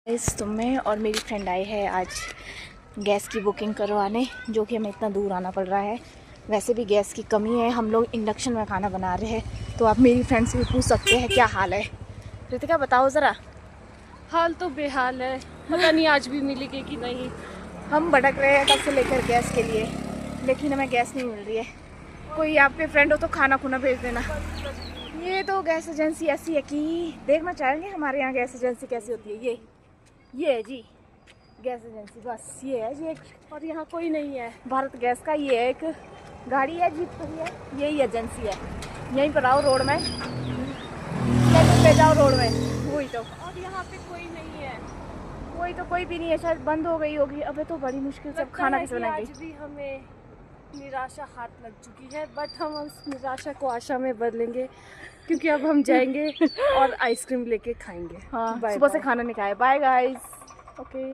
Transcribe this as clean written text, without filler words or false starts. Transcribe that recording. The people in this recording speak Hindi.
तो मैं और मेरी फ्रेंड आई है आज गैस की बुकिंग करवाने, जो कि हमें इतना दूर आना पड़ रहा है। वैसे भी गैस की कमी है, हम लोग इंडक्शन में खाना बना रहे हैं। तो आप मेरी फ्रेंड से भी पूछ सकते हैं क्या हाल है। रितिका बताओ ज़रा। हाल तो बेहाल है, पता नहीं आज भी मिलेगी कि नहीं। हम भटक रहे हैं कब से लेकर गैस के लिए, लेकिन हमें गैस नहीं मिल रही है। कोई आपके फ्रेंड हो तो खाना खुना भेज देना। ये तो गैस एजेंसी ऐसी है कि देखना चाहेंगे हमारे यहाँ गैस एजेंसी कैसी होती है। ये है जी गैस एजेंसी, बस ये है जी एक, और यहाँ कोई नहीं है। भारत गैस का ये है, एक गाड़ी है, जीप खड़ी है, यही एजेंसी है। यहीं पर आओ रोड में, ले जाओ रोड में, वही तो। और यहाँ पे कोई नहीं है। वही तो, कोई भी नहीं है, शायद बंद हो गई होगी। अबे तो बड़ी मुश्किल से खाना कैसे बनाएंगे। आज भी हमें निराशा हाथ लग चुकी है, बट हम उस निराशा को आशा में बदलेंगे, क्योंकि अब हम जाएंगे और आइसक्रीम लेके खाएंगे। हाँ, Bye सुबह से bye. खाना नहीं खाया। Bye guys. ओके।